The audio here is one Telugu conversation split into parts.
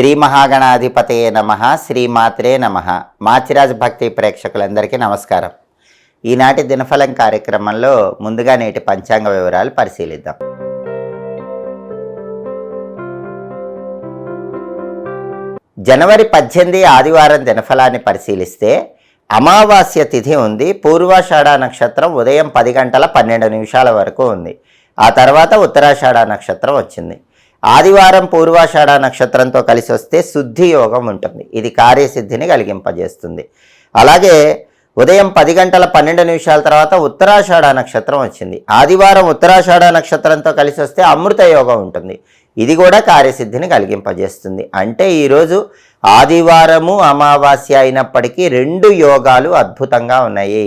శ్రీ మహాగణాధిపతయే నమః. శ్రీమాత్రే నమః. మాచిరాజ్ భక్తి ప్రేక్షకులందరికీ నమస్కారం. ఈనాటి దినఫలం కార్యక్రమంలో ముందుగా నేటి పంచాంగ వివరాలు పరిశీలిద్దాం. జనవరి 18 ఆదివారం దినఫలాన్ని పరిశీలిస్తే అమావాస్య తిథి ఉంది. పూర్వాషాఢ నక్షత్రం ఉదయం 10 గంటల 12 నిమిషాల వరకు ఉంది. ఆ తర్వాత ఉత్తరాషాఢ నక్షత్రం వచ్చింది. ఆదివారం పూర్వాషాఢ నక్షత్రంతో కలిసి వస్తే శుద్ధి యోగం ఉంటుంది. ఇది కార్యసిద్ధిని కలిగింపజేస్తుంది. అలాగే ఉదయం 10 గంటల 12 నిమిషాల తర్వాత ఉత్తరాషాఢ నక్షత్రం వచ్చింది. ఆదివారం ఉత్తరాషాఢ నక్షత్రంతో కలిసి వస్తే అమృత యోగం ఉంటుంది. ఇది కూడా కార్యసిద్ధిని కలిగింపజేస్తుంది. అంటే ఈరోజు ఆదివారము అమావాస్య అయినప్పటికీ 2 యోగాలు అద్భుతంగా ఉన్నాయి.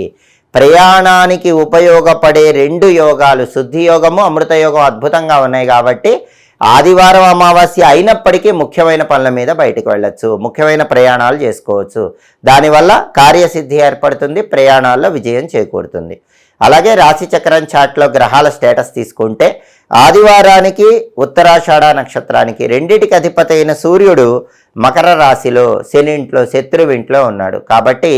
ప్రయాణానికి ఉపయోగపడే 2 యోగాలు శుద్ధి యోగము అమృత యోగం అద్భుతంగా ఉన్నాయి. కాబట్టి ఆదివారం అమావాస్య అయినప్పటికీ ముఖ్యమైన పనుల మీద బయటకు వెళ్ళొచ్చు, ముఖ్యమైన ప్రయాణాలు చేసుకోవచ్చు. దానివల్ల కార్యసిద్ధి ఏర్పడుతుంది, ప్రయాణాల్లో విజయం చేకూరుతుంది. అలాగే రాశిచక్రం చాట్లో గ్రహాల స్టేటస్ తీసుకుంటే ఆదివారానికి ఉత్తరాషాఢ నక్షత్రానికి రెండిటికి అధిపతి అయిన సూర్యుడు మకర రాశిలో శని ఇంట్లో శత్రువింట్లో ఉన్నాడు. కాబట్టి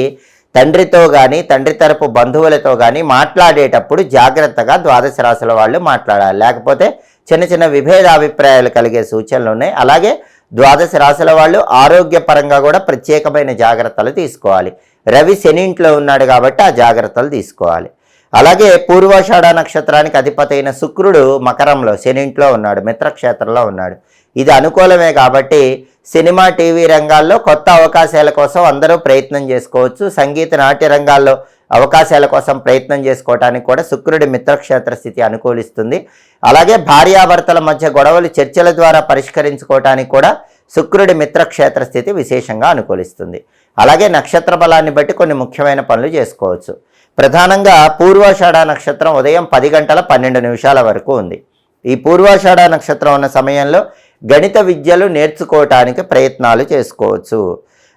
తండ్రితో కానీ తండ్రి తరపు బంధువులతో కానీ మాట్లాడేటప్పుడు జాగ్రత్తగా ద్వాదశ రాశుల వాళ్ళు మాట్లాడాలి. లేకపోతే చిన్న చిన్న విభేదాభిప్రాయాలు కలిగే సూచనలు ఉన్నాయి. అలాగే ద్వాదశ రాశుల వాళ్ళు ఆరోగ్యపరంగా కూడా ప్రత్యేకమైన జాగ్రత్తలు తీసుకోవాలి. రవి శని ఇంట్లో ఉన్నాడు కాబట్టి ఆ జాగ్రత్తలు తీసుకోవాలి. అలాగే పూర్వాషాఢ నక్షత్రానికి అధిపతి అయిన శుక్రుడు మకరంలో శని ఇంట్లో ఉన్నాడు, మిత్రక్షేత్రంలో ఉన్నాడు. ఇది అనుకూలమే. కాబట్టి సినిమా టీవీ రంగాల్లో కొత్త అవకాశాల కోసం అందరూ ప్రయత్నం చేసుకోవచ్చు. సంగీత నాట్య రంగాల్లో అవకాశాల కోసం ప్రయత్నం చేసుకోవడానికి కూడా శుక్రుడి మిత్రక్షేత్ర స్థితి అనుకూలిస్తుంది. అలాగే భార్యాభర్తల మధ్య గొడవలు చర్చల ద్వారా పరిష్కరించుకోవడానికి కూడా శుక్రుడి మిత్రక్షేత్ర స్థితి విశేషంగా అనుకూలిస్తుంది. అలాగే నక్షత్ర బలాన్ని బట్టి కొన్ని ముఖ్యమైన పనులు చేసుకోవచ్చు. ప్రధానంగా పూర్వాషాఢ నక్షత్రం ఉదయం 10 గంటల 12 నిమిషాల వరకు ఉంది. ఈ పూర్వాషాఢ నక్షత్రం ఉన్న సమయంలో గణిత విద్యలు నేర్చుకోవటానికి ప్రయత్నాలు చేసుకోవచ్చు.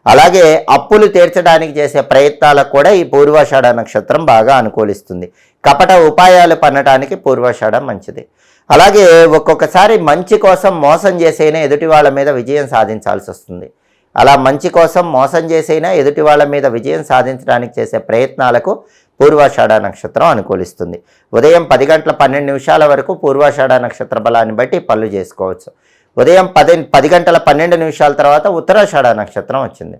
అలాగే అప్పులు తీర్చడానికి చేసే ప్రయత్నాలకు కూడా ఈ పూర్వాషాఢ నక్షత్రం బాగా అనుకూలిస్తుంది. కపట ఉపాయాలు పన్నటానికి పూర్వాషాఢం మంచిది. అలాగే ఒక్కొక్కసారి మంచి కోసం మోసం చేసైనా ఎదుటి వాళ్ళ మీద విజయం సాధించాల్సి వస్తుంది. అలా మంచి కోసం మోసం చేసైనా ఎదుటి వాళ్ళ మీద విజయం సాధించడానికి చేసే ప్రయత్నాలకు పూర్వాషాఢ నక్షత్రం అనుకూలిస్తుంది. ఉదయం 10 గంటల 12 నిమిషాల వరకు పూర్వాషాఢ నక్షత్ర బలాన్ని బట్టి పనులు చేసుకోవచ్చు. ఉదయం 10 గంటల 12 నిమిషాల తర్వాత ఉత్తరాషాఢ నక్షత్రం వచ్చింది.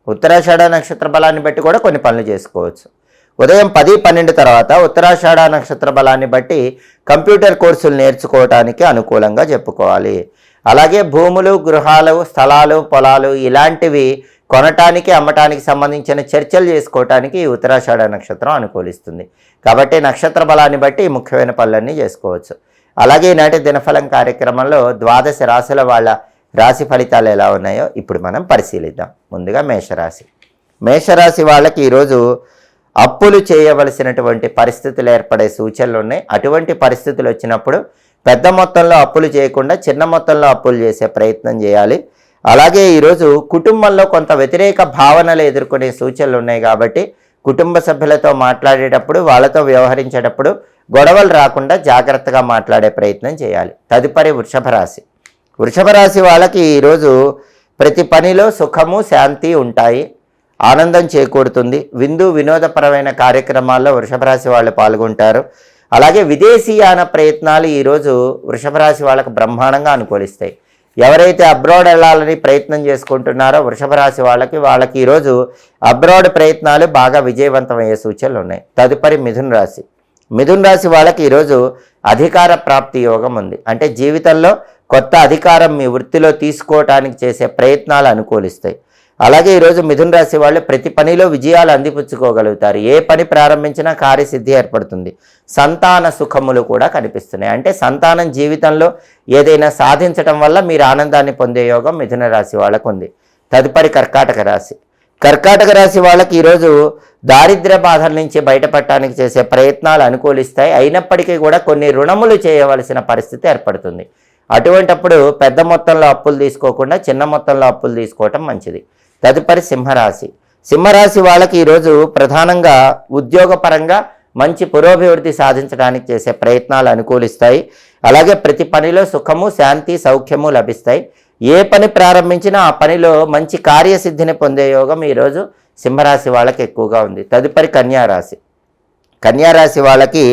ఉత్తరాషాఢ నక్షత్ర బలాన్ని బట్టి కూడా కొన్ని పనులు చేసుకోవచ్చు. ఉదయం 10-12 తర్వాత ఉత్తరాషాఢ నక్షత్ర బలాన్ని బట్టి కంప్యూటర్ కోర్సులు నేర్చుకోవడానికి అనుకూలంగా చెప్పుకోవాలి. అలాగే భూములు, గృహాలు, స్థలాలు, పొలాలు ఇలాంటివి కొనటానికి అమ్మటానికి సంబంధించిన చర్చలు చేసుకోవటానికి ఈ ఉత్తరాషాఢ నక్షత్రం అనుకూలిస్తుంది. కాబట్టి నక్షత్ర బలాన్ని బట్టి ముఖ్యమైన పనులన్నీ చేసుకోవచ్చు. అలాగే ఈనాటి దినఫలం కార్యక్రమంలో ద్వాదశ రాశుల వాళ్ళ రాశి ఫలితాలు ఎలా ఉన్నాయో ఇప్పుడు మనం పరిశీలిద్దాం. ముందుగా మేషరాశి. మేషరాశి వాళ్ళకి ఈరోజు అప్పులు చేయవలసినటువంటి పరిస్థితులు ఏర్పడే సూచనలు ఉన్నాయి. అటువంటి పరిస్థితులు వచ్చినప్పుడు పెద్ద మొత్తంలో అప్పులు చేయకుండా చిన్న మొత్తంలో అప్పులు చేసే ప్రయత్నం చేయాలి. అలాగే ఈరోజు కుటుంబంలో కొంత వ్యతిరేక భావనలు ఎదుర్కొనే సూచనలు ఉన్నాయి. కాబట్టి కుటుంబ సభ్యులతో మాట్లాడేటప్పుడు వాళ్ళతో వ్యవహరించేటప్పుడు గొడవలు రాకుండా జాగ్రత్తగా మాట్లాడే ప్రయత్నం చేయాలి. తదుపరి వృషభ రాశి. వృషభ రాశి వాళ్ళకి ఈరోజు ప్రతి పనిలో సుఖము శాంతి ఉంటాయి, ఆనందం చేకూరుతుంది. విందు వినోదపరమైన కార్యక్రమాల్లో వృషభ రాశి వాళ్ళు పాల్గొంటారు. అలాగే విదేశీయాన ప్రయత్నాలు ఈరోజు వృషభ రాశి వాళ్ళకి బ్రహ్మాండంగా అనుకూలిస్తాయి. ఎవరైతే అబ్రాడ్ వెళ్ళాలని ప్రయత్నం చేసుకుంటున్నారో వృషభ రాశి వాళ్ళకి ఈరోజు అబ్రాడ్ ప్రయత్నాలు బాగా విజయవంతమయ్యే సూచనలు ఉన్నాయి. తదుపరి మిథున రాశి. మిథున రాశి వాళ్ళకి ఈరోజు అధికార ప్రాప్తి యోగం ఉంది. అంటే జీవితంలో కొత్త అధికారం మీ వృత్తిలో తీసుకోవటానికి చేసే ప్రయత్నాలు అనుకూలిస్తాయి. అలాగే ఈరోజు మిథున రాశి వాళ్ళు ప్రతి పనిలో విజయాలు అందిపుచ్చుకోగలుగుతారు. ఏ పని ప్రారంభించినా కార్యసిద్ధి ఏర్పడుతుంది. సంతాన సుఖములు కూడా కనిపిస్తున్నాయి. అంటే సంతానం జీవితంలో ఏదైనా సాధించడం వల్ల మీరు ఆనందాన్ని పొందే యోగం మిథున రాశి వాళ్ళకు ఉంది. తదుపరి కర్కాటక రాశి. కర్కాటక రాశి వాళ్ళకి ఈరోజు దారిద్ర్య బాధల నుంచి బయటపడటానికి చేసే ప్రయత్నాలు అనుకూలిస్తాయి. అయినప్పటికీ కూడా కొన్ని రుణములు చేయవలసిన పరిస్థితి ఏర్పడుతుంది. అటువంటప్పుడు పెద్ద మొత్తంలో అప్పులు తీసుకోకుండా చిన్న మొత్తంలో అప్పులు తీసుకోవటం మంచిది. తదుపరి సింహరాశి. సింహరాశి వాళ్ళకి ఈరోజు ప్రధానంగా ఉద్యోగపరంగా మంచి పురోభివృద్ధి సాధించడానికి చేసే ప్రయత్నాలు అనుకూలిస్తాయి. అలాగే ప్రతి పనిలో సుఖము శాంతి సౌఖ్యము లభిస్తాయి. ఏ పని ప్రారంభించినా ఆ పనిలో మంచి కార్యసిద్ధిని పొందే యోగం ఈరోజు సింహరాశి వాళ్ళకి ఎక్కువగా ఉంది. తదుపరి కన్యారాశి. కన్యారాశి వాళ్ళకి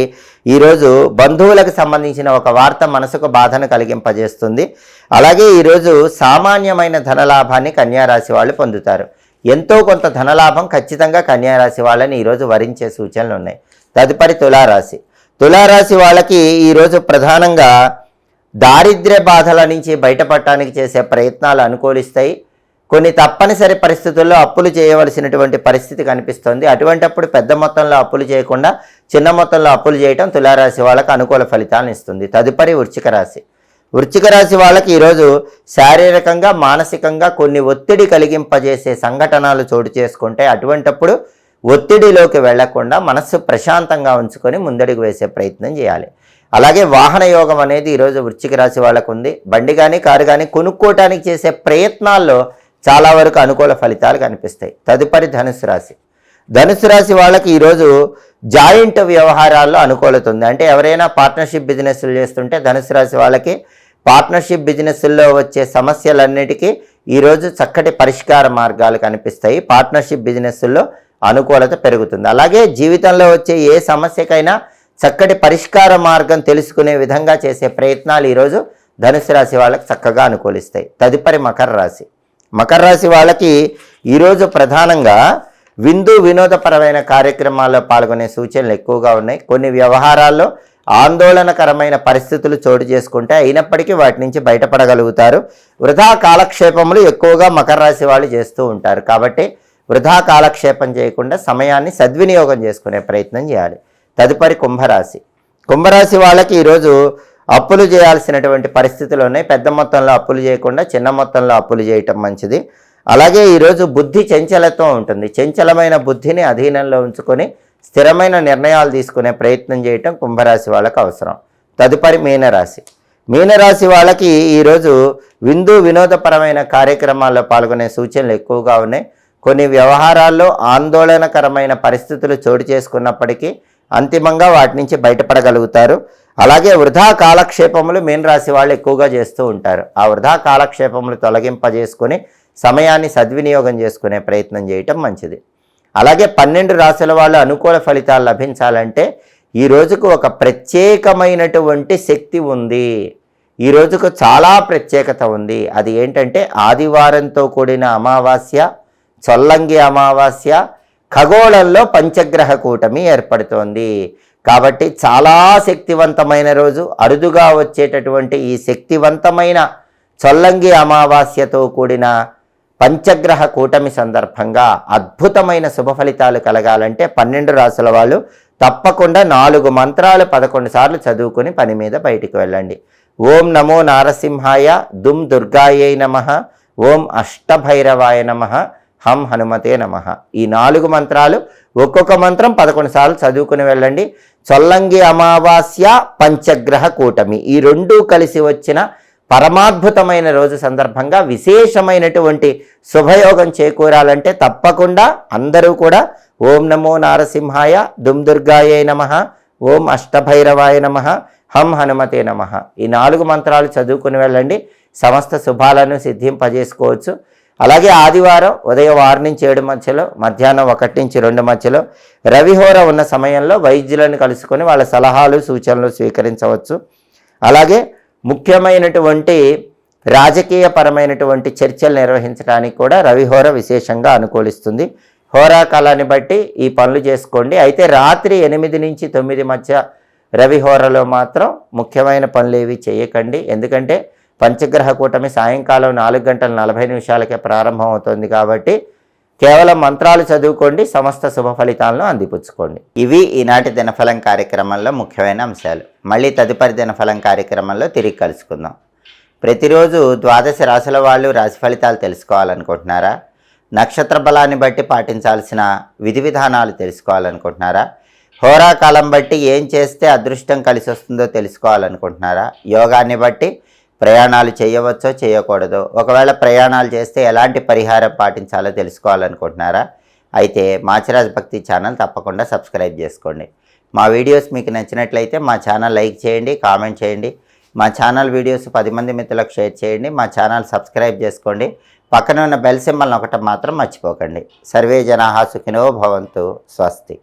ఈరోజు బంధువులకు సంబంధించిన ఒక వార్త మనసుకు బాధను కలిగింపజేస్తుంది. అలాగే ఈరోజు సామాన్యమైన ధనలాభాన్ని కన్యారాశి వాళ్ళు పొందుతారు. ఎంతో కొంత ధనలాభం ఖచ్చితంగా కన్యారాశి వాళ్ళని ఈరోజు వరించే సూచనలు ఉన్నాయి. తదుపరి తులారాశి. తులారాశి వాళ్ళకి ఈరోజు ప్రధానంగా దారిద్ర్య బాధల నుంచి బయటపడటానికి చేసే ప్రయత్నాలు అనుకూలిస్తాయి. కొన్ని తప్పనిసరి పరిస్థితుల్లో అప్పులు చేయవలసినటువంటి పరిస్థితి కనిపిస్తుంది. అటువంటప్పుడు పెద్ద మొత్తంలో అప్పులు చేయకుండా చిన్న మొత్తంలో అప్పులు చేయటం తులారాశి వాళ్ళకి అనుకూల ఫలితాలను ఇస్తుంది. తదుపరి వృశ్చిక రాశి. వృశ్చిక రాశి వాళ్ళకి ఈరోజు శారీరకంగా మానసికంగా కొన్ని ఒత్తిడి కలిగింపజేసే సంఘటనలు చోటు చేసుకుంటే అటువంటప్పుడు ఒత్తిడిలోకి వెళ్లకుండా మనస్సు ప్రశాంతంగా ఉంచుకొని ముందడుగు వేసే ప్రయత్నం చేయాలి. అలాగే వాహన యోగం అనేది ఈరోజు వృశ్చిక రాశి వాళ్ళకు ఉంది. బండి కానీ కారు కానీ కొనుక్కోవటానికి చేసే ప్రయత్నాల్లో చాలా వరకు అనుకూల ఫలితాలు కనిపిస్తాయి. తదుపరి ధనుసు రాశి. ధనుసు రాశి వాళ్ళకి ఈరోజు జాయింట్ వ్యవహారాల్లో అనుకూలత ఉంది. అంటే ఎవరైనా పార్ట్నర్షిప్ బిజినెస్లు చేస్తుంటే ధనుసు రాశి వాళ్ళకి పార్ట్నర్షిప్ బిజినెస్ల్లో వచ్చే సమస్యలన్నిటికీ ఈరోజు చక్కటి పరిష్కార మార్గాలు కనిపిస్తాయి. పార్ట్నర్షిప్ బిజినెస్ల్లో అనుకూలత పెరుగుతుంది. అలాగే జీవితంలో వచ్చే ఏ సమస్యకైనా చక్కటి పరిష్కార మార్గం తెలుసుకునే విధంగా చేసే ప్రయత్నాలు ఈరోజు ధనుసు రాశి వాళ్ళకి చక్కగా అనుకూలిస్తాయి. తదుపరి మకర రాశి. మకర రాశి వాళ్ళకి ఈరోజు ప్రధానంగా వినోదపరమైన కార్యక్రమాల్లో పాల్గొనే సూచనలు ఎక్కువగా ఉన్నాయి. కొన్ని వ్యవహారాల్లో ఆందోళనకరమైన పరిస్థితులు చోటు చేసుకుంటే అయినప్పటికీ వాటి నుంచి బయటపడగలుగుతారు. వృధా కాలక్షేపములు ఎక్కువగా మకర రాశి వాళ్ళు చేస్తూ ఉంటారు. కాబట్టి వృధా కాలక్షేపం చేయకుండా సమయాన్ని సద్వినియోగం చేసుకునే ప్రయత్నం చేయాలి. తదుపరి కుంభరాశి. కుంభరాశి వాళ్ళకి ఈరోజు అప్పులు చేయాల్సినటువంటి పరిస్థితులు ఉన్నాయి. పెద్ద మొత్తంలో అప్పులు చేయకుండా చిన్న మొత్తంలో అప్పులు చేయటం మంచిది. అలాగే ఈరోజు బుద్ధి చంచలత్వం ఉంటుంది. చంచలమైన బుద్ధిని అధీనంలో ఉంచుకొని స్థిరమైన నిర్ణయాలు తీసుకునే ప్రయత్నం చేయటం కుంభరాశి వాళ్ళకి అవసరం. తదుపరి మీనరాశి. మీనరాశి వాళ్ళకి ఈరోజు వినోదపరమైన కార్యక్రమాల్లో పాల్గొనే సూచనలు ఎక్కువగా ఉన్నాయి. కొన్ని వ్యవహారాల్లో ఆందోళనకరమైన పరిస్థితులు చోటు చేసుకున్నప్పటికీ అంతిమంగా వాటి నుంచి బయటపడగలుగుతారు. అలాగే వృధా కాలక్షేపములు మీనరాశి వాళ్ళు ఎక్కువగా చేస్తూ ఉంటారు. ఆ వృధా కాలక్షేపములు తొలగింపజేసుకొని సమయాన్ని సద్వినియోగం చేసుకునే ప్రయత్నం చేయటం మంచిది. అలాగే 12 రాశుల వాళ్ళు అనుకూల ఫలితాలు లభించాలంటే ఈ రోజుకు ఒక ప్రత్యేకమైనటువంటి శక్తి ఉంది. ఈ రోజుకు చాలా ప్రత్యేకత ఉంది. అది ఏంటంటే ఆదివారంతో కూడిన అమావాస్య, చొల్లంగి అమావాస్య, ఖగోళంలో పంచగ్రహ కూటమి ఏర్పడుతోంది. కాబట్టి చాలా శక్తివంతమైన రోజు. అరుదుగా వచ్చేటటువంటి ఈ శక్తివంతమైన చొల్లంగి అమావాస్యతో కూడిన పంచగ్రహ కూటమి సందర్భంగా అద్భుతమైన శుభ ఫలితాలు కలగాలంటే 12 రాసుల వాళ్ళు తప్పకుండా 4 మంత్రాలు 11 సార్లు చదువుకుని పని మీద బయటికి వెళ్ళండి. ఓం నమో నారసింహాయ, దుమ్ దుర్గాయై నమః, ఓం అష్టభైరవాయ నమః, హం హనుమతే నమః. ఈ 4 మంత్రాలు ఒక్కొక్క మంత్రం 11 సార్లు చదువుకుని వెళ్ళండి. చొల్లంగి అమావాస్య, పంచగ్రహ కూటమి ఈ రెండూ కలిసి వచ్చిన పరమాద్భుతమైన రోజు సందర్భంగా విశేషమైనటువంటి శుభయోగం చేకూరాలంటే తప్పకుండా అందరూ కూడా ఓం నమో నారసింహాయ, దుమ్ దుర్గాయై నమః, ఓం అష్టభైరవాయ నమః, హం హనుమతే నమః. ఈ 4 మంత్రాలు చదువుకుని వెళ్ళండి. సమస్త శుభాలను సిద్ధింపజేసుకోవచ్చు. అలాగే ఆదివారం ఉదయం 6 నుంచి 7 మధ్యలో, మధ్యాహ్నం 1 నుంచి 2 మధ్యలో రవిహోర ఉన్న సమయంలో వైద్యులను కలుసుకొని వాళ్ళ సలహాలు సూచనలు స్వీకరించవచ్చు. అలాగే ముఖ్యమైనటువంటి రాజకీయపరమైనటువంటి చర్చలు నిర్వహించడానికి కూడా రవిహోర విశేషంగా అనుకూలిస్తుంది. హోరా కాలాన్ని బట్టి ఈ పనులు చేసుకోండి. అయితే రాత్రి 8 నుంచి 9 మధ్య రవిహోరలో మాత్రం ముఖ్యమైన పనులు ఏవి చేయకండి. ఎందుకంటే పంచగ్రహ కూటమి సాయంకాలం 4:40 ప్రారంభం అవుతుంది. కాబట్టి కేవలం మంత్రాలు చదువుకోండి, సమస్త శుభ ఫలితాలను అందిపుచ్చుకోండి. ఇవి ఈనాటి దినఫలం కార్యక్రమంలో ముఖ్యమైన అంశాలు. మళ్ళీ తదుపరి దినఫలం కార్యక్రమంలో తిరిగి కలుసుకుందాం. ప్రతిరోజు 12 రాశుల వాళ్ళు రాశి ఫలితాలు తెలుసుకోవాలనుకుంటున్నారా? నక్షత్ర బలాన్ని బట్టి పాటించాల్సిన విధి విధానాలు తెలుసుకోవాలనుకుంటున్నారా? హోరాకాలం బట్టి ఏం చేస్తే అదృష్టం కలిసి వస్తుందో తెలుసుకోవాలనుకుంటున్నారా? యోగాన్ని బట్టి ప్రయాణాలు చేయవచ్చో చేయకూడదో, ఒకవేళ ప్రయాణాలు చేస్తే ఎలాంటి పరిహారం పాటించాలో తెలుసుకోవాలనుకుంటున్నారా? అయితే మాచిరాజ్ భక్తి ఛానల్ తప్పకుండా సబ్స్క్రైబ్ చేసుకోండి. మా వీడియోస్ మీకు నచ్చినట్లయితే మా ఛానల్ లైక్ చేయండి, కామెంట్ చేయండి. మా ఛానల్ వీడియోస్ 10 మంది మిత్రులకు షేర్ చేయండి. మా ఛానల్ సబ్స్క్రైబ్ చేసుకోండి. పక్కన ఉన్న బెల్ సింబల్ నొక్కటం మాత్రం మర్చిపోకండి. సర్వే జనాః సుఖినో భవంతు. స్వస్తి.